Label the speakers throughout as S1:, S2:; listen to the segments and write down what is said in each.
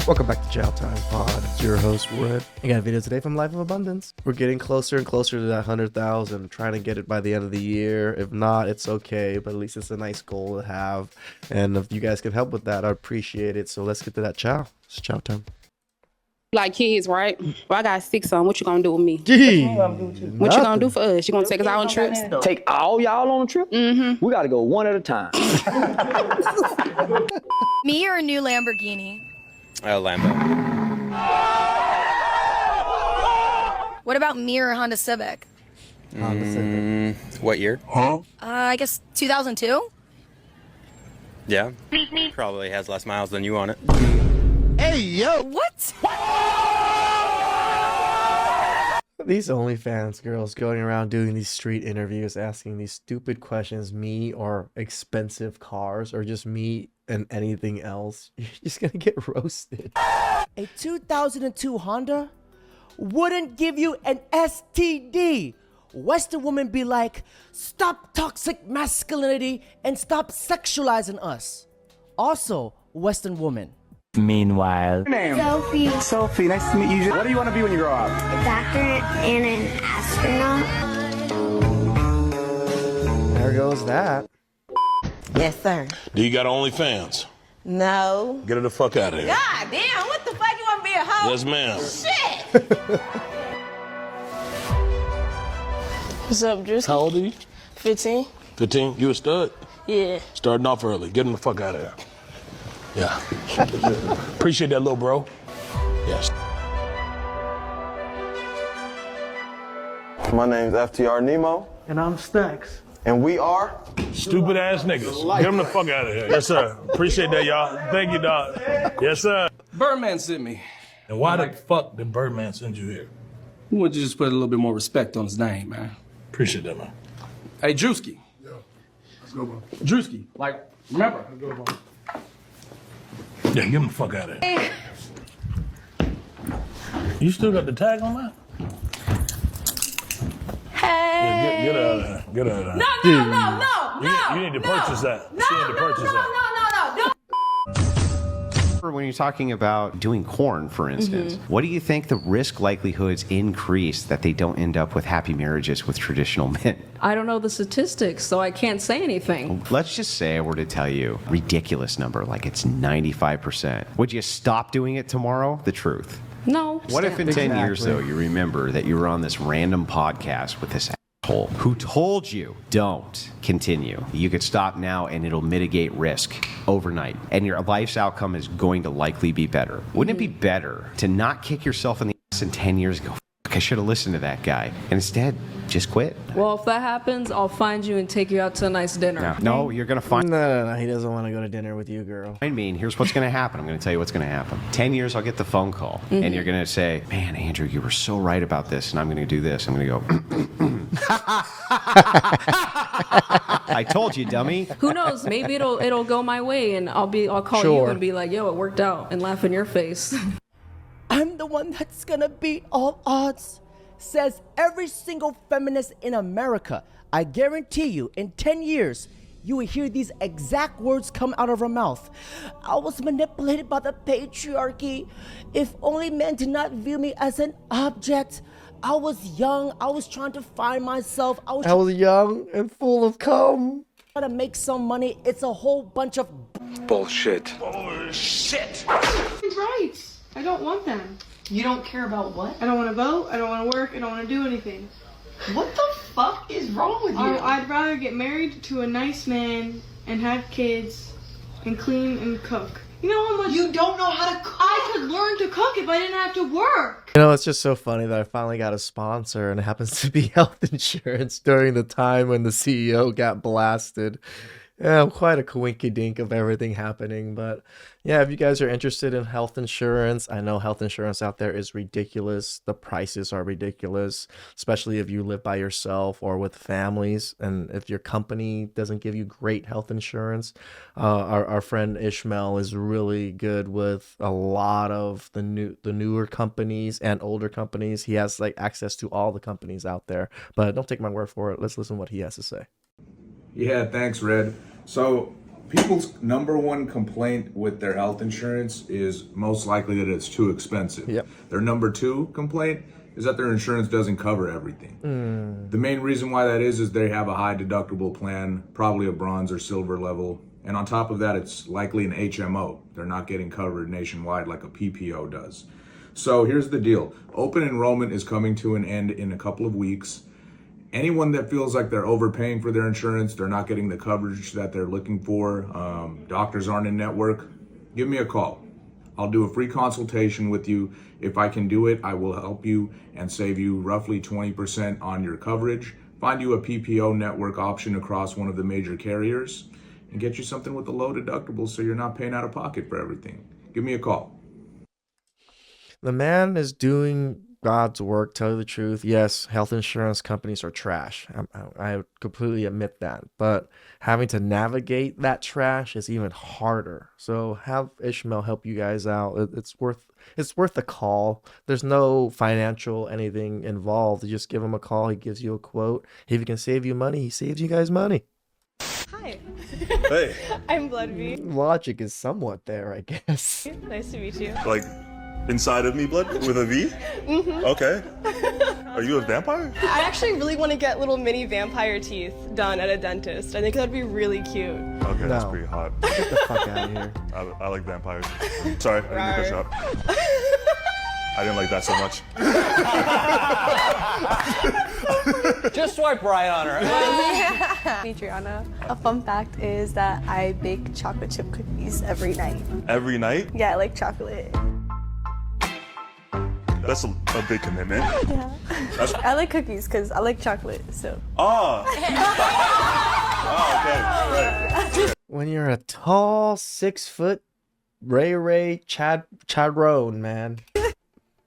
S1: Welcome back to Chow Time Pod. It's your host, Red. I got a video today from Life of Abundance. We're getting closer and closer to that 100,000. Trying to get it by the end of the year. If not, it's okay, but at least it's a nice goal to have. And if you guys can help with that, I appreciate it. So let's get to that chow. It's chow time.
S2: Like kids, right? Well, I got 6 on. What you gonna do with me?
S1: Gee,
S2: What you gonna do for us? You gonna take us out on trips?
S3: Take all y'all on a trip? Mm-hmm. We gotta go one at a time.
S4: Me or a new Lamborghini?
S5: Lambo.
S4: What about me or a Honda Civic?
S5: What year?
S4: I guess 2002?
S5: Yeah. Probably has less miles than you on it.
S1: Hey, yo!
S4: What?
S1: These OnlyFans girls going around doing these street interviews, asking these stupid questions, me or expensive cars, or just me and anything else. You're just gonna get roasted.
S6: A 2002 Honda wouldn't give you an STD. Western women be like, stop toxic masculinity and stop sexualizing us. Also, Western woman.
S7: Meanwhile,
S8: Sophie,
S3: Sophie, nice to meet you. What do you want to be when you grow up?
S8: a doctor and an astronaut.
S1: There goes that.
S9: Yes, sir.
S10: Do you got OnlyFans?
S9: No.
S10: Get her the fuck out of here.
S9: God damn, what the fuck? You want to be a hoe?
S10: Yes, ma'am.
S9: Shit!
S11: What's up, Drizzle?
S10: How old are you?
S11: 15?
S10: 15? You a stud?
S11: Yeah.
S10: Starting off early. Get him the fuck out of here. Yeah. Appreciate that, little bro. Yes.
S12: My name's FTR Nemo.
S6: And I'm Stacks.
S12: And we are...
S10: Stupid ass niggas. Get him the fuck out of here. Yes, sir. Appreciate that, y'all. Thank you, dog. Yes, sir.
S3: Birdman sent me.
S10: And why the fuck did Birdman send you here?
S3: Why don't you just put a little bit more respect on his name, man?
S10: Appreciate that, man.
S3: Hey, Drewski.
S12: Yeah. Let's go, bro.
S3: Drewski, like, remember.
S12: Let's go, bro.
S10: Yeah, get him the fuck out of here. You still got the tag on that?
S11: Hey!
S10: Yeah, get out of there. Get out of there.
S11: No.
S10: You need to purchase that. You need to purchase that.
S13: When you're talking about doing corn, for instance, what do you think the risk likelihoods increase that they don't end up with happy marriages with traditional men?
S11: I don't know the statistics, so I can't say anything.
S13: Let's just say I were to tell you ridiculous number, like it's 95%. Would you stop doing it tomorrow? The truth.
S11: No.
S13: What if in 10 years, though, you remember that you were on this random podcast with this asshole who told you don't continue? You could stop now and it'll mitigate risk overnight, and your life's outcome is going to likely be better. Wouldn't it be better to not kick yourself in the ass in 10 years and go, fuck, I should have listened to that guy, and instead just quit?
S11: Well, if that happens, I'll find you and take you out to a nice dinner.
S13: No, you're going to find
S1: No, he doesn't want to go to dinner with you, girl.
S13: I mean, here's what's going to happen. I'm going to tell you what's going to happen. 10 years, I'll get the phone call, and you're going to say, man, Andrew, you were so right about this, and I'm going to do this. I'm going to go, I told you, dummy.
S11: Who knows? Maybe it'll go my way, and I'll call you and be like, yo, it worked out, and laugh in your face.
S6: I'm the one that's gonna beat all odds, says every single feminist in America. I guarantee you, in 10 years, you will hear these exact words come out of her mouth. I was manipulated by the patriarchy. If only men did not view me as an object. I was young. I was trying to find myself. I was
S1: young and full of cum.
S6: trying to make some money. It's a whole bunch of
S12: Bullshit.
S10: Bullshit.
S11: He's right. I don't want them.
S9: You don't care about what?
S11: I don't want to vote. I don't want to work. I don't want to do anything.
S9: What the fuck is wrong with you?
S11: I'd rather get married to a nice man and have kids and clean and cook. You know how much...
S9: You don't know how to cook.
S11: I could learn to cook if I didn't have to work.
S1: You know, it's just so funny that I finally got a sponsor, and it happens to be health insurance during the time when the CEO got blasted. Yeah, I'm quite a coinky-dink of everything happening, but yeah, if you guys are interested in health insurance, I know health insurance out there is ridiculous. The prices are ridiculous, especially if you live by yourself or with families, and if your company doesn't give you great health insurance. Our friend Ishmael is really good with a lot of the newer companies and older companies. He has like access to all the companies out there, but don't take my word for it. Let's listen to what he has to say.
S14: Yeah, thanks, Red. So
S7: people's number one complaint with their health insurance is most likely that it's too expensive.
S1: Yep.
S7: Their number two complaint is that their insurance doesn't cover everything. The main reason why that is they have a high deductible plan, probably a bronze or silver level. And on top of that, it's likely an HMO. They're not getting covered nationwide like a PPO does. So here's the deal. Open enrollment is coming to an end in a couple of weeks. Anyone that feels like they're overpaying for their insurance, they're not getting the coverage that they're looking for, doctors aren't in network, give me a call. I'll do a free consultation with you. If I can do it, I will help you and save you roughly 20% on your coverage, find you a PPO network option across one of the major carriers, and get you something with a low deductible so you're not paying out of pocket for everything. Give me a call.
S1: The man is doing God's work, tell you the truth. Yes, health insurance companies are trash. I completely admit that. But having to navigate that trash is even harder. So have Ishmael help you guys out. It's worth a call. There's no financial anything involved. You just give him a call. He gives you a quote. If he can save you money, he saves you guys money.
S14: Hi.
S12: Hey.
S14: I'm Blood V.
S1: Logic is somewhat there, I guess.
S14: Nice to meet you.
S12: Like, inside of me, blood with a V?
S14: Mm-hmm.
S12: Okay. Are you a vampire?
S14: I actually really want to get little mini vampire teeth done at a dentist. I think that'd be really cute.
S12: Okay, that's pretty hot.
S1: Get the fuck out of here.
S12: I like vampires. Sorry, I didn't get that shot. I didn't like that so much.
S15: Just swipe right on her.
S16: Adriana. A fun fact is that I bake chocolate chip cookies every night.
S12: Every night?
S16: Yeah, I like chocolate.
S12: That's a big commitment.
S16: Yeah. I like cookies because I like chocolate, so.
S12: Oh, okay. Right.
S1: When you're a tall 6-foot Ray Chadrone, man.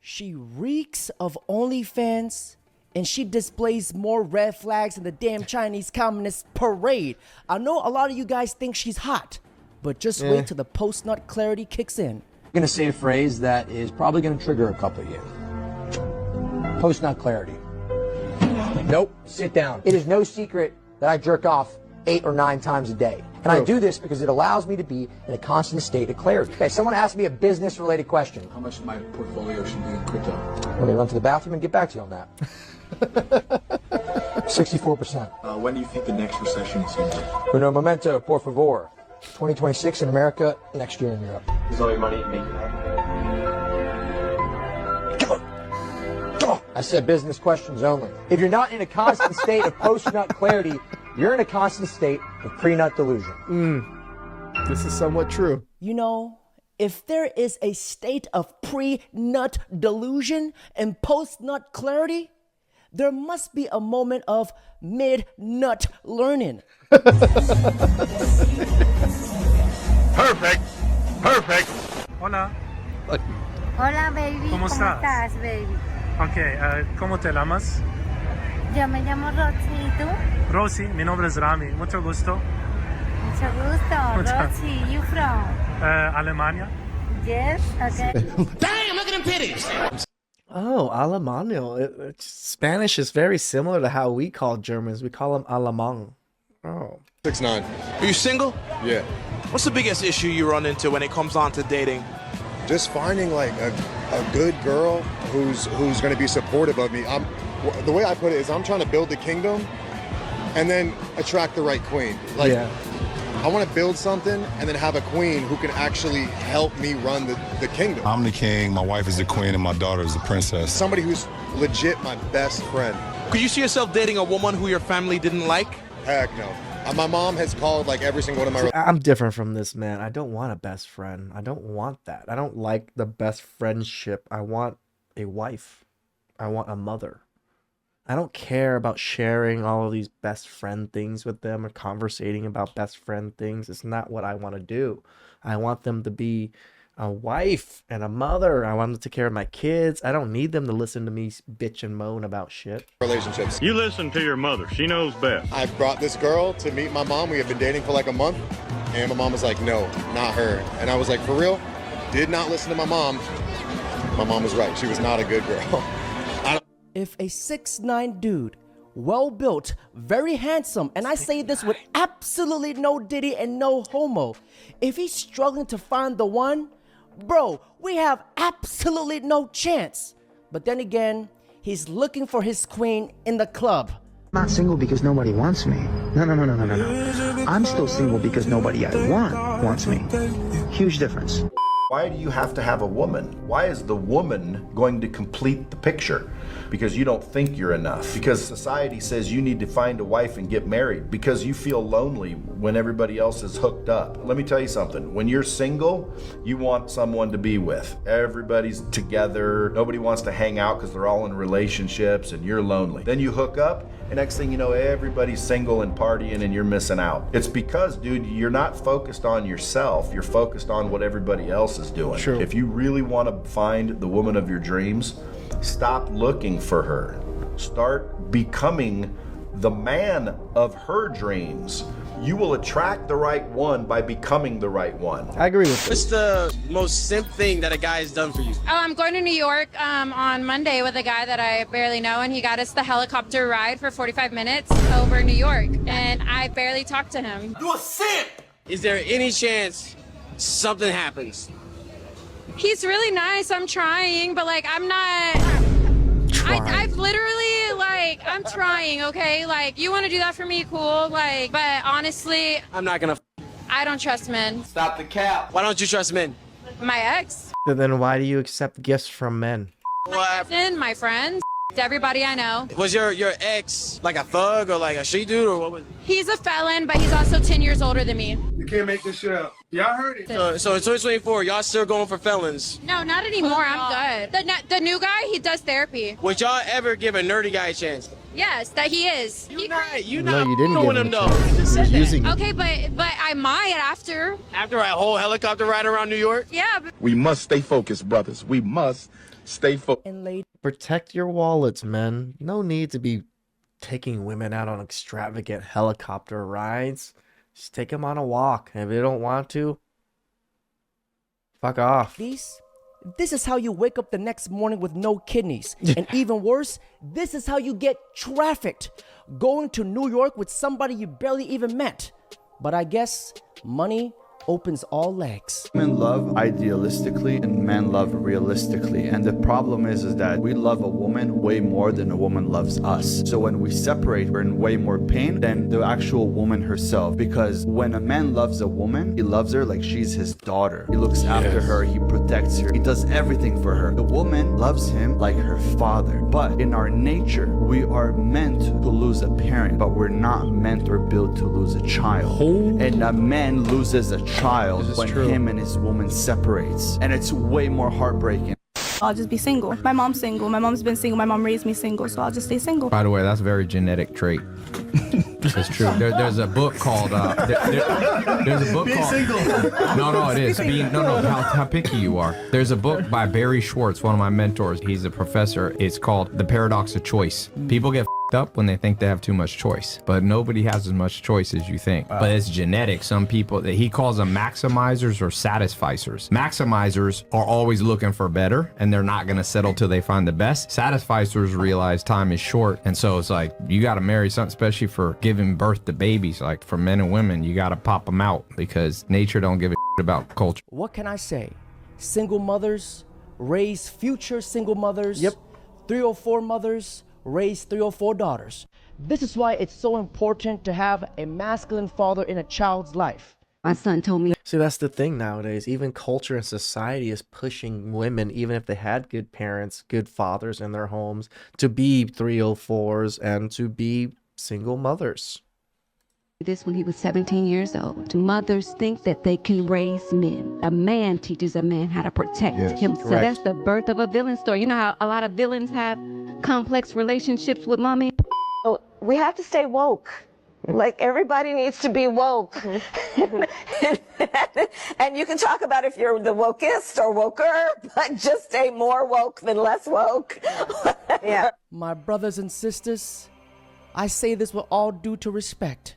S6: She reeks of OnlyFans, and she displays more red flags than the damn Chinese Communist parade. I know a lot of you guys think she's hot, but just wait till the post-nut clarity kicks in.
S17: I'm going to say a phrase that is probably going to trigger a couple of you. Post-nut clarity. Nope, sit down. It is no secret that I jerk off 8 or 9 times a day. And I do this because it allows me to be in a constant state of clarity. Okay, someone asked me a business-related question. How much of my portfolio should be in crypto? Let me run to the bathroom and get back to you on that. 64%.
S18: When do you think the next recession is going to be?
S17: Uno momento, por favor. 2026 in America, next year in Europe.
S18: Is all your money making that?
S17: I said business questions only. If you're not in a constant state of post-nut clarity, you're in a constant state of pre-nut delusion.
S1: This is somewhat true.
S6: You know, if there is a state of pre-nut delusion and post-nut clarity, there must be a moment of mid-nut learning.
S12: Perfect.
S19: Hola.
S8: Hola, baby.
S19: ¿Cómo estás?
S8: baby?
S19: Ok, ¿cómo te llamas?
S8: Yo me llamo Roxy, ¿y tú?
S19: Rosy, mi nombre es Rami. Mucho gusto.
S8: Mucho gusto. Roxy, you from?
S19: Alemania.
S8: Yes, okay.
S15: Damn, look at them titties.
S1: Oh, Alemano. Spanish is very similar to how we call Germans. We call them Alemán. Oh.
S20: 6'9". Are you single?
S12: Yeah.
S20: What's the biggest issue you run into when it comes on to dating?
S12: Just finding like a good girl who's going to be supportive of me. The way I put it is I'm trying to build the kingdom and then attract the right queen. Like, I want to build something and then have a queen who can actually help me run the kingdom.
S21: I'm the king, my wife is the queen, and my daughter is the princess.
S12: Somebody who's legit my best friend.
S20: Could you see yourself dating a woman who your family didn't like?
S12: Heck no. My mom has called like every single one of my...
S1: I'm different from this man. I don't want a best friend. I don't want that. I don't like the best friendship. I want a wife. I want a mother. I don't care about sharing all of these best friend things with them or conversating about best friend things. It's not what I want to do. I want them to be a wife and a mother. I want them to take care of my kids. I don't need them to listen to me bitch and moan about shit.
S12: Relationships.
S22: You listen to your mother. She knows best.
S12: I brought this girl to meet my mom. We had been dating for like a month. And my mom was like, no, not her. And I was like, for real? Did not listen to my mom. My mom was right. She was not a good girl.
S6: If a 6'9" dude well-built, very handsome, and I say this with absolutely no diddy and no homo. If he's struggling to find the one, bro, we have absolutely no chance. But then again, he's looking for his queen in the club.
S17: I'm not single because nobody wants me. No. I'm still single because nobody I want wants me. Huge difference.
S2: Why do you have to have a woman? Why is the woman going to complete the picture? Because you don't think you're enough. Because society says you need to find a wife and get married. Because you feel lonely when everybody else is hooked up. Let me tell you something. When you're single, you want someone to be with. Everybody's together. Nobody wants to hang out because they're all in relationships and you're lonely. Then you hook up, and next thing you know, everybody's single and partying and you're missing out. It's because, dude, you're not focused on yourself. You're focused on what everybody else is doing.
S1: True.
S2: If you really want to find the woman of your dreams, stop looking for her. Start becoming the man of her dreams. You will attract the right one by becoming the right one.
S1: I agree with
S20: What's the most simp thing that a guy has done for you?
S5: Oh, I'm going to New York on Monday with a guy that I barely know, and he got us the helicopter ride for 45 minutes over New York, and I barely talked to him.
S20: You a simp! Is there any chance something happens?
S5: He's really nice. I'm trying, but like I'm not. I've literally I'm trying. Okay, like you want to do that for me, cool. Like, but honestly,
S20: I'm not gonna.
S5: I don't trust men.
S20: Stop the cap. Why don't you trust men?
S5: My ex,
S1: So then why do you accept gifts from men?
S5: my friends, everybody I know.
S20: Was your ex like a thug or like a street dude or what was?
S5: He's a felon, but he's also 10 years older than me.
S20: You can't make this shit up. Y'all heard it. So in 2024, y'all still going for felons?
S5: No, not anymore. I'm good. The new guy, he does therapy.
S20: Would y'all ever give a nerdy guy a chance?
S5: Yes, that he is.
S20: You're
S1: No,
S20: not
S1: you didn't
S20: doing
S1: give
S20: him
S1: him a
S20: though.
S1: chance.
S20: You just said
S1: You're
S20: that.
S1: using it.
S5: Okay, but I might after.
S20: After a whole helicopter ride around New York?
S5: Yeah. But
S23: We must stay focused, brothers. We must stay focused.
S1: Protect your wallets, men. No need to be taking women out on extravagant helicopter rides. Just take them on a walk. And if they don't want to, fuck off.
S6: This is how you wake up the next morning with no kidneys. And even worse, this is how you get trafficked. Going to New York with somebody you barely even met. But I guess money opens all legs.
S24: Women love idealistically and men love realistically. And the problem is that we love a woman way more than a woman loves us. So when we separate, we're in way more pain than the actual woman herself. Because when a man loves a woman, he loves her like she's his daughter. He looks after her, he protects her, he does everything for her. The woman loves him like her father. But in our nature, we are meant to lose a parent, but we're not meant or built to lose a child. And a man loses a child when him and his woman separates, and it's way more heartbreaking.
S16: I'll just be single. My mom's single. My mom's been single. My mom raised me single, so I'll just stay single.
S25: By the way, that's a very genetic trait. It's true. There's a book called. There's a book
S26: Be
S25: called.
S26: single.
S25: No, it is. How picky you are. There's a book by Barry Schwartz, one of my mentors. He's a professor. It's called The Paradox of Choice. People get up when they think they have too much choice, but nobody has as much choice as you think. But it's genetic. Some people that he calls them maximizers or satisficers. Maximizers are always looking for better, and they're not going to settle till they find the best. Satisficers realize time is short, and so it's like you got to marry something, especially for giving birth to babies. Like for men and women, you got to pop them out because nature don't give a shit about culture.
S6: What can I say? Single mothers raise future single mothers.
S1: Yep.
S6: 304 mothers raise 304 daughters. This is why it's so important to have a masculine father in a child's life.
S27: My son told me.
S1: See, that's the thing nowadays. Even culture and society is pushing women, even if they had good parents, good fathers in their homes, to be 304s and to be single mothers.
S27: This when he was 17 years old. Mothers think that they can raise men. A man teaches a man how to protect himself.
S1: correct.
S27: That's the birth of a villain story. You know how a lot of villains have complex relationships with mommy?
S28: We have to stay woke. Like everybody needs to be woke. And you can talk about if you're the wokest or woker, but just stay more woke than less woke. Yeah.
S6: My brothers and sisters, I say this with all due to respect.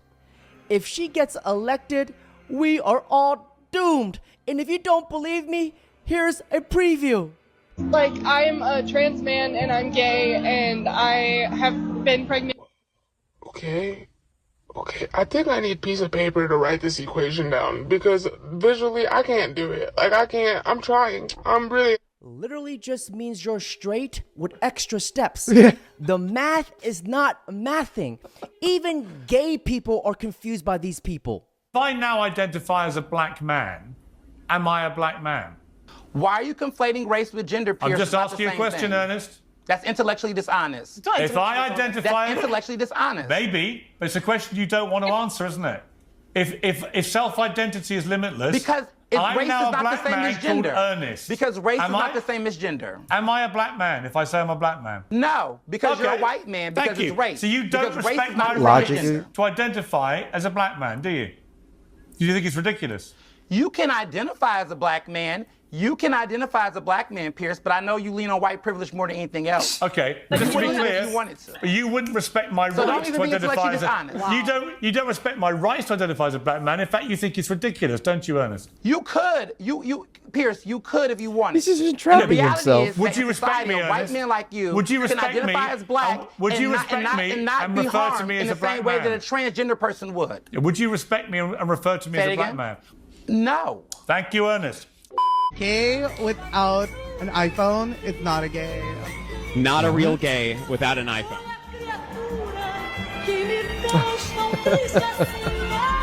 S6: If she gets elected, we are all doomed. And if you don't believe me, here's a preview.
S11: Like, I'm a trans man and I'm gay and I have been pregnant.
S3: Okay. Okay, I think I need a piece of paper to write this equation down because visually I can't do it. Like I can't, I'm trying. I'm really...
S6: Literally just means you're straight with extra steps. The math is not mathing. Even gay people are confused by these people.
S4: If I now identify as a black man, am I a black man?
S7: Why are you conflating race with gender, Pierce?
S4: I'm just asking you a question, Ernest.
S7: That's intellectually dishonest.
S4: If I identify...
S7: That's intellectually dishonest.
S4: Maybe, but it's a question you don't want to answer, isn't it? If self-identity is limitless...
S7: Because race is not the same as gender. Ernest. Because race is not the same as gender.
S4: Am I a black man if I say I'm a black man?
S7: No, because you're a white man, because it's race.
S4: So you don't respect my right to identify as a black man, do you? Do you think it's ridiculous?
S7: You can identify as a black man. You can identify as a black man, Pierce, but I know you lean on white privilege more than anything else.
S4: Okay, just to be clear, you wouldn't respect my rights to identify as a... You don't respect my rights to identify as a black man. In fact, you think it's ridiculous, don't you, Ernest?
S7: You could. Pierce, you could if you wanted.
S1: This is just trapping himself.
S4: Would you respect me, Ernest?
S7: A white man like you
S4: would you respect
S7: can identify as black
S4: would you respect me
S7: and be
S4: refer to me as a black man?
S7: In the same way that a transgender person would.
S4: Would you respect me and refer to me as a black man?
S7: No.
S4: Thank you, Ernest.
S9: Gay without an iPhone is not a gay.
S10: Not a real gay without an iPhone.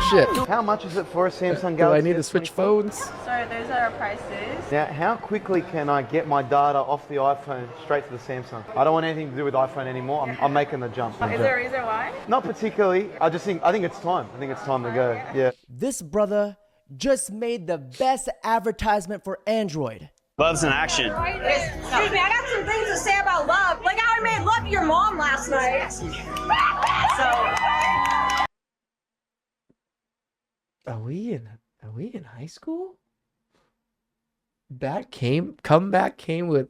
S1: Shit.
S13: How much is it for a Samsung Galaxy?
S1: Do I need to switch phones?
S14: Sorry, those are our prices.
S13: Now, how quickly can I get my data off the iPhone straight to the Samsung? I don't want anything to do with iPhone anymore. I'm making the jump.
S14: Is there a reason why?
S13: Not particularly. I think it's time. I think it's time to go. Yeah.
S6: This brother just made the best advertisement for Android.
S26: Love's in action.
S14: Excuse me, I got some things to say about love. Like how I made love to your mom last night.
S1: Are we in high school? Comeback came with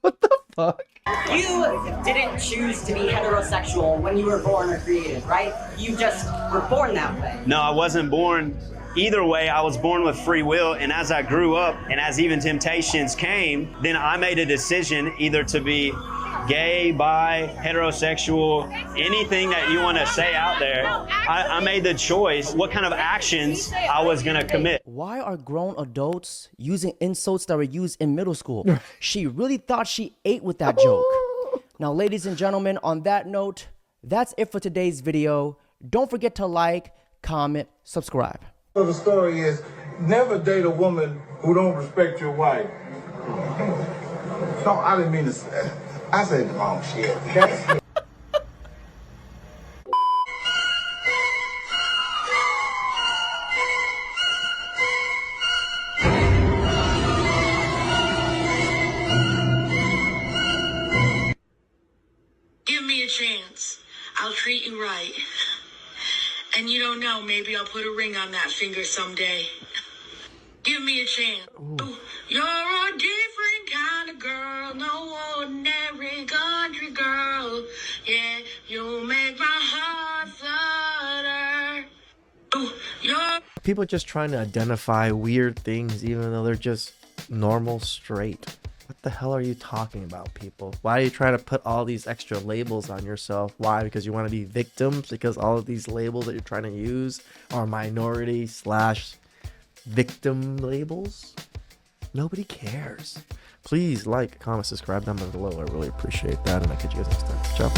S1: what the fuck?
S14: You didn't choose to be heterosexual when you were born or created, right? You just were born that way.
S26: No, I wasn't born either way. I was born with free will, and as I grew up and as even temptations came, then I made a decision either to be gay, bi, heterosexual, anything that you want to say out there. I made the choice what kind of actions I was going to commit.
S6: Why are grown adults using insults that were used in middle school? She really thought she ate with that joke. Now, ladies and gentlemen, on that note, that's it for today's video. Don't forget to like, comment, subscribe.
S29: So the story is, never date a woman who don't respect your wife. No, I didn't mean to say. I said the wrong shit.
S30: Give me a chance. I'll treat you right. And you don't know, maybe I'll put a ring on that finger someday. Give me a chance. Ooh. You're a different kind of girl, no ordinary country girl. Yeah, you make my heart flutter. Ooh, you're...
S1: People just trying to identify weird things even though they're just normal straight. What the hell are you talking about, people? Why are you trying to put all these extra labels on yourself? Why? Because you want to be victims? Because all of these labels that you're trying to use are minority/victim labels? Nobody cares. Please like, comment, subscribe down below. I really appreciate that, and I'll catch you guys next time. Ciao.